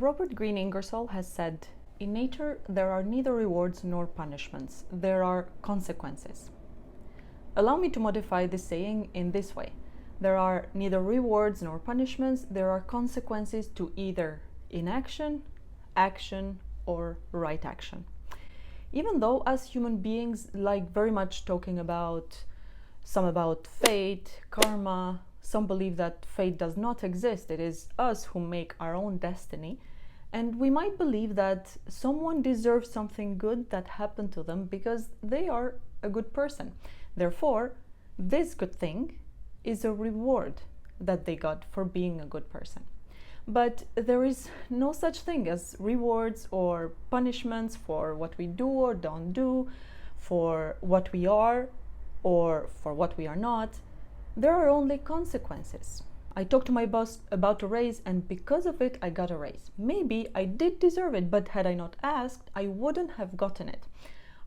Robert Greene Ingersoll has said, "In nature, there are neither rewards nor punishments. There are consequences." Allow me to modify this saying in this way. There are neither rewards nor punishments. There are consequences to either inaction, action, or right action. Even though as human beings like very much talking about fate, karma, some believe that fate does not exist. It is us who make our own destiny. And we might believe that someone deserves something good that happened to them because they are a good person. Therefore, this good thing is a reward that they got for being a good person. But there is no such thing as rewards or punishments for what we do or don't do, for what we are or for what we are not. There are only consequences. I talked to my boss about a raise, and because of it, I got a raise. Maybe I did deserve it, but had I not asked, I wouldn't have gotten it.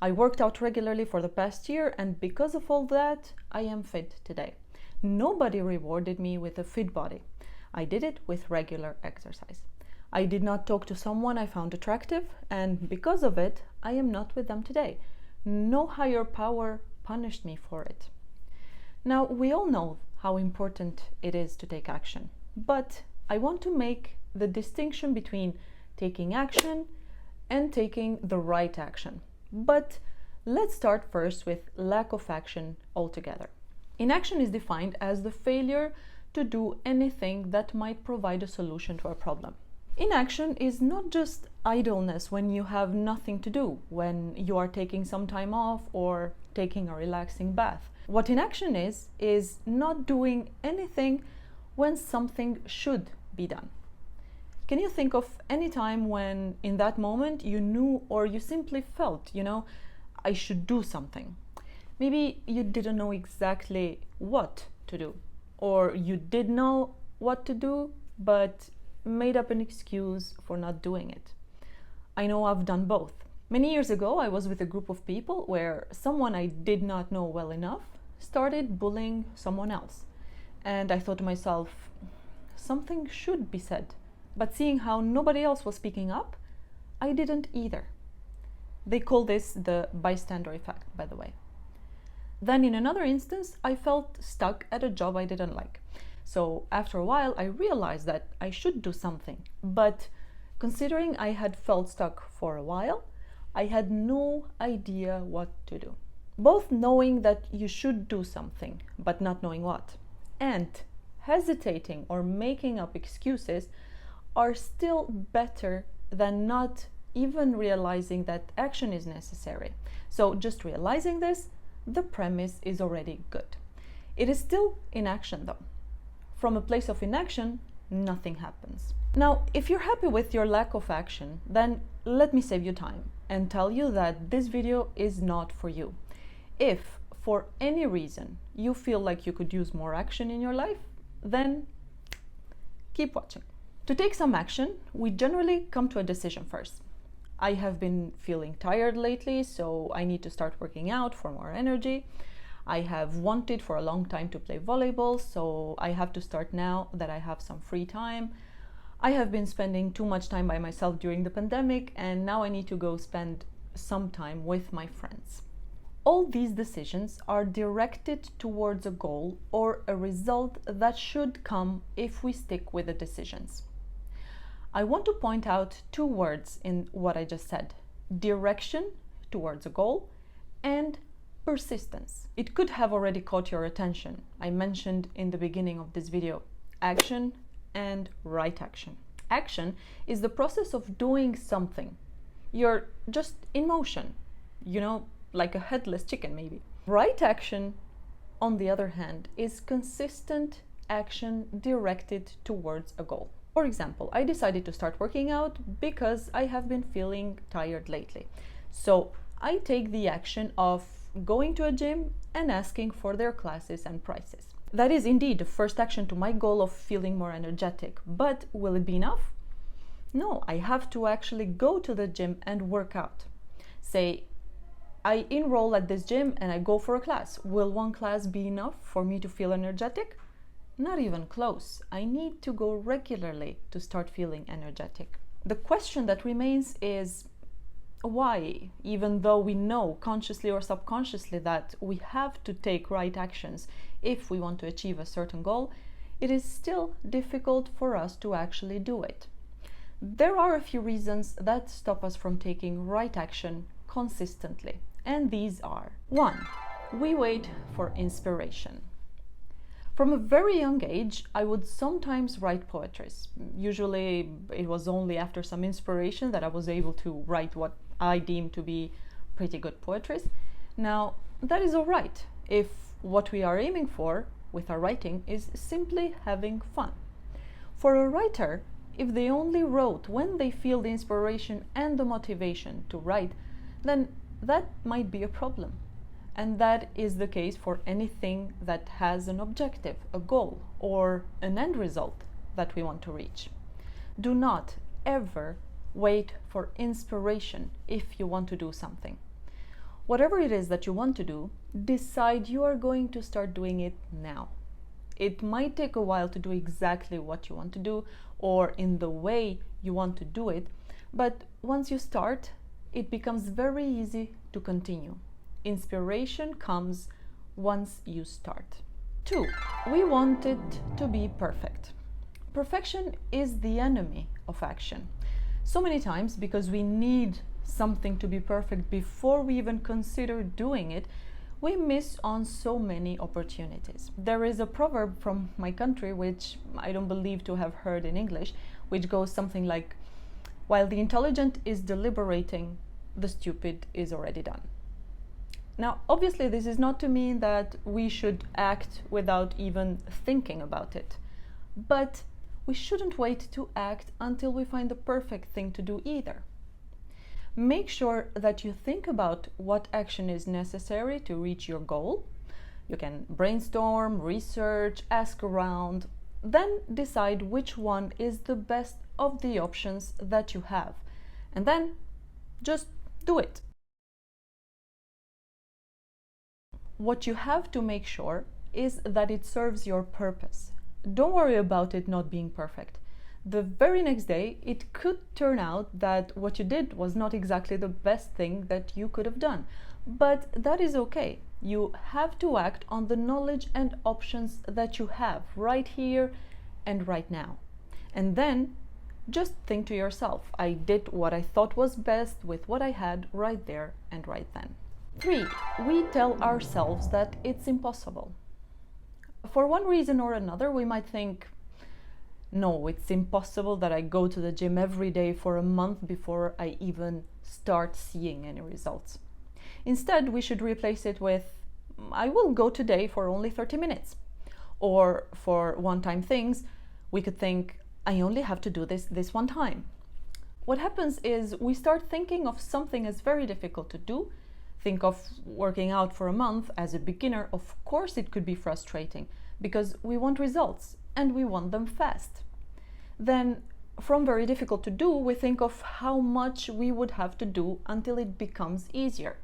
I worked out regularly for the past year, and because of all that, I am fit today. Nobody rewarded me with a fit body. I did it with regular exercise. I did not talk to someone I found attractive, and because of it, I am not with them today. No higher power punished me for it. Now, we all know how important it is to take action, but I want to make the distinction between taking action and taking the right action. But let's start first with lack of action altogether. Inaction is defined as the failure to do anything that might provide a solution to a problem. Inaction is not just idleness when you have nothing to do, when you are taking some time off or taking a relaxing bath. What inaction is not doing anything when something should be done. Can you think of any time when in that moment you knew or you simply felt, I should do something? Maybe you didn't know exactly what to do, or you did know what to do, but made up an excuse for not doing it. I know I've done both. Many years ago, I was with a group of people where someone I did not know well enough started bullying someone else. And I thought to myself, something should be said. But seeing how nobody else was speaking up, I didn't either. They call this the bystander effect, by the way. Then in another instance, I felt stuck at a job I didn't like. So after a while, I realized that I should do something. But considering I had felt stuck for a while, I had no idea what to do. Both knowing that you should do something, but not knowing what, and hesitating or making up excuses are still better than not even realizing that action is necessary. So just realizing this, the premise is already good. It is still inaction though. From a place of inaction, nothing happens. Now, if you're happy with your lack of action, then let me save you time and tell you that this video is not for you. If for any reason you feel like you could use more action in your life, then keep watching. To take some action, we generally come to a decision first. I have been feeling tired lately, so I need to start working out for more energy. I have wanted for a long time to play volleyball, so I have to start now that I have some free time. I have been spending too much time by myself during the pandemic, and now I need to go spend some time with my friends. All these decisions are directed towards a goal or a result that should come if we stick with the decisions. I want to point out two words in what I just said: direction towards a goal and persistence. It could have already caught your attention. I mentioned in the beginning of this video action and right action. Action is the process of doing something. You're just in motion, like a headless chicken maybe. Right action, on the other hand, is consistent action directed towards a goal. For example, I decided to start working out because I have been feeling tired lately. So I take the action of going to a gym and asking for their classes and prices. That is indeed the first action to my goal of feeling more energetic, but will it be enough? No, I have to actually go to the gym and work out. Say, I enroll at this gym and I go for a class. Will one class be enough for me to feel energetic? Not even close. I need to go regularly to start feeling energetic. The question that remains is why, even though we know consciously or subconsciously that we have to take right actions if we want to achieve a certain goal, it is still difficult for us to actually do it. There are a few reasons that stop us from taking right action consistently, and these are: 1. We wait for inspiration. From a very young age, I would sometimes write poetry. Usually it was only after some inspiration that I was able to write what I deem to be pretty good poetry. Now, that is all right if what we are aiming for with our writing is simply having fun. For a writer, if they only wrote when they feel the inspiration and the motivation to write, then that might be a problem. And that is the case for anything that has an objective, a goal, or an end result that we want to reach. Do not ever wait for inspiration if you want to do something. Whatever it is that you want to do, decide you are going to start doing it now. It might take a while to do exactly what you want to do or in the way you want to do it, but once you start, it becomes very easy to continue. Inspiration comes once you start. 2. We want it to be perfect. Perfection is the enemy of action. So many times, because we need something to be perfect before we even consider doing it, we miss on so many opportunities. There is a proverb from my country, which I don't believe to have heard in English, which goes something like, "While the intelligent is deliberating, the stupid is already done." Now, obviously, this is not to mean that we should act without even thinking about it, but we shouldn't wait to act until we find the perfect thing to do either. Make sure that you think about what action is necessary to reach your goal. You can brainstorm, research, ask around, then decide which one is the best of the options that you have, and then just do it. What you have to make sure is that it serves your purpose. Don't worry about it not being perfect. The very next day, it could turn out that what you did was not exactly the best thing that you could have done. But that is okay. You have to act on the knowledge and options that you have right here and right now. And then just think to yourself, I did what I thought was best with what I had right there and right then. 3. We tell ourselves that it's impossible. For one reason or another, we might think, no, it's impossible that I go to the gym every day for a month before I even start seeing any results. Instead, we should replace it with, I will go today for only 30 minutes. Or for one-time things, we could think, I only have to do this one time. What happens is we start thinking of something as very difficult to do. Think of working out for a month as a beginner. Of course it could be frustrating because we want results and we want them fast. Then from very difficult to do, we think of how much we would have to do until it becomes easier.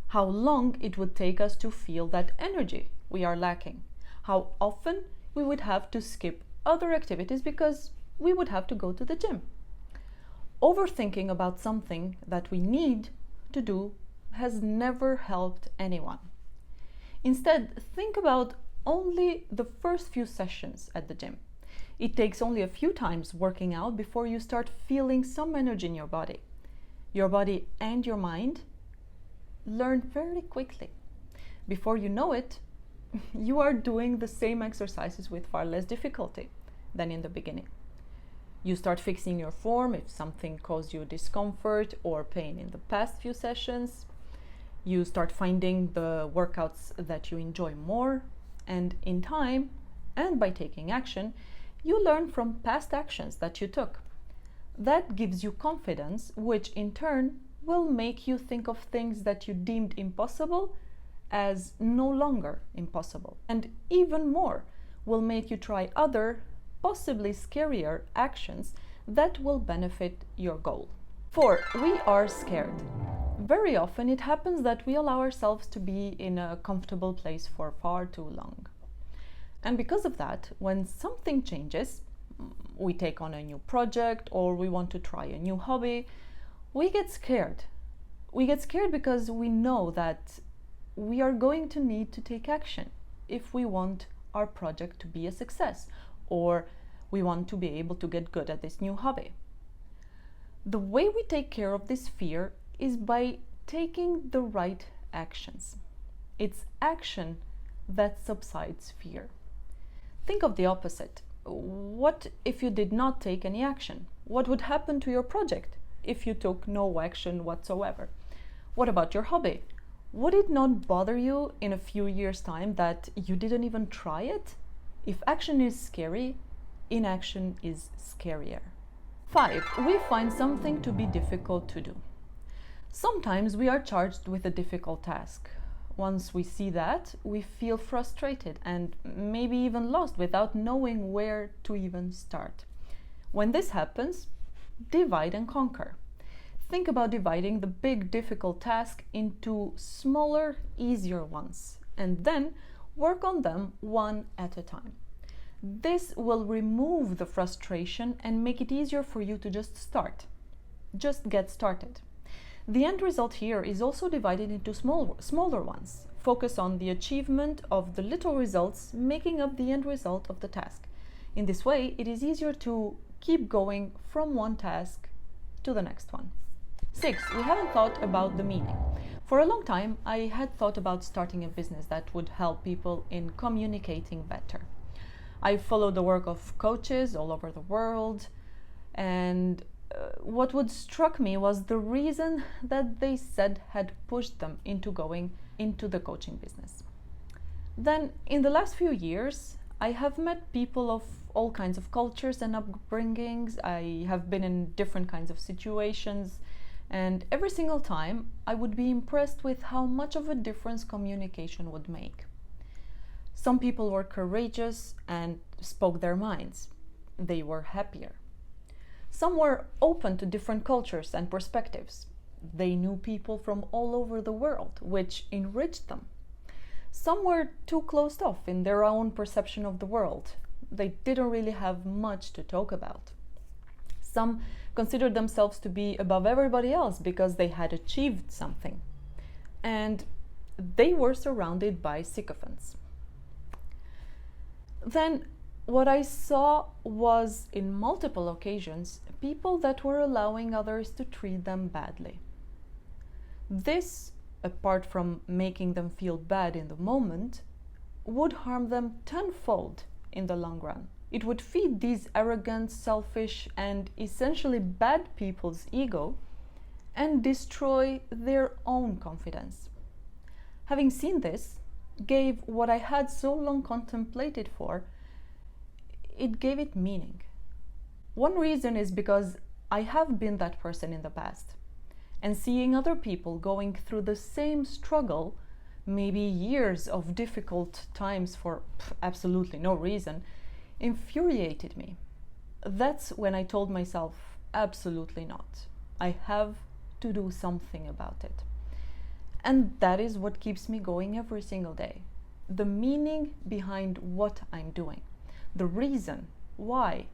How long it would take us to feel that energy we are lacking. How often we would have to skip other activities because we would have to go to the gym. Overthinking about something that we need to do has never helped anyone. Instead, think about only the first few sessions at the gym. It takes only a few times working out before you start feeling some energy in your body. Your body and your mind learn very quickly. Before you know it, you are doing the same exercises with far less difficulty than in the beginning. You start fixing your form if something caused you discomfort or pain in the past few sessions. You start finding the workouts that you enjoy more, and in time, and by taking action, you learn from past actions that you took. That gives you confidence, which in turn will make you think of things that you deemed impossible as no longer impossible. And even more, will make you try other, possibly scarier actions that will benefit your goal. 4. We are scared. Very often it happens that we allow ourselves to be in a comfortable place for far too long. And because of that, when something changes, we take on a new project or we want to try a new hobby, we get scared. We get scared because we know that we are going to need to take action if we want our project to be a success, or we want to be able to get good at this new hobby. The way we take care of this fear is by taking the right actions. It's action that subsides fear. Think of the opposite. What if you did not take any action? What would happen to your project if you took no action whatsoever? What about your hobby? Would it not bother you in a few years' time that you didn't even try it? If action is scary, inaction is scarier. 5. We find something to be difficult to do. Sometimes we are charged with a difficult task. Once we see that, we feel frustrated and maybe even lost without knowing where to even start. When this happens, divide and conquer. Think about dividing the big difficult task into smaller, easier ones, and then work on them one at a time. This will remove the frustration and make it easier for you to just start. Just get started. The end result here is also divided into smaller ones. Focus on the achievement of the little results making up the end result of the task. In this way, it is easier to keep going from one task to the next one. 6. We haven't thought about the meaning. For a long time, I had thought about starting a business that would help people in communicating better. I followed the work of coaches all over the world, and what would struck me was the reason that they said had pushed them into going into the coaching business. Then, in the last few years, I have met people of all kinds of cultures and upbringings. I have been in different kinds of situations, and every single time I would be impressed with how much of a difference communication would make. Some people were courageous and spoke their minds. They were happier. Some were open to different cultures and perspectives. They knew people from all over the world, which enriched them. Some were too closed off in their own perception of the world. They didn't really have much to talk about. Some considered themselves to be above everybody else because they had achieved something. And they were surrounded by sycophants. Then what I saw was, in multiple occasions, people that were allowing others to treat them badly. This, apart from making them feel bad in the moment, would harm them tenfold in the long run. It would feed these arrogant, selfish, and essentially bad people's ego and destroy their own confidence. Having seen this, gave what I had so long contemplated for, it gave it meaning. One reason is because I have been that person in the past, and seeing other people going through the same struggle, maybe years of difficult times for absolutely no reason, infuriated me. That's when I told myself, absolutely not. I have to do something about it. And that is what keeps me going every single day. The meaning behind what I'm doing. The reason why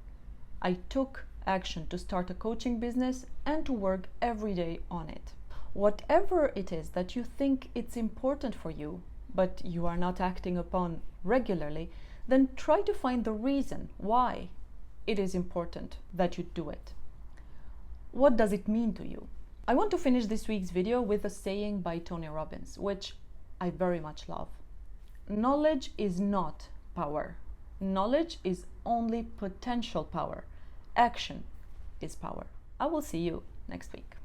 I took action to start a coaching business and to work every day on it. Whatever it is that you think it's important for you, but you are not acting upon regularly, then try to find the reason why it is important that you do it. What does it mean to you? I want to finish this week's video with a saying by Tony Robbins, which I very much love. Knowledge is not power. Knowledge is only potential power. Action is power. I will see you next week.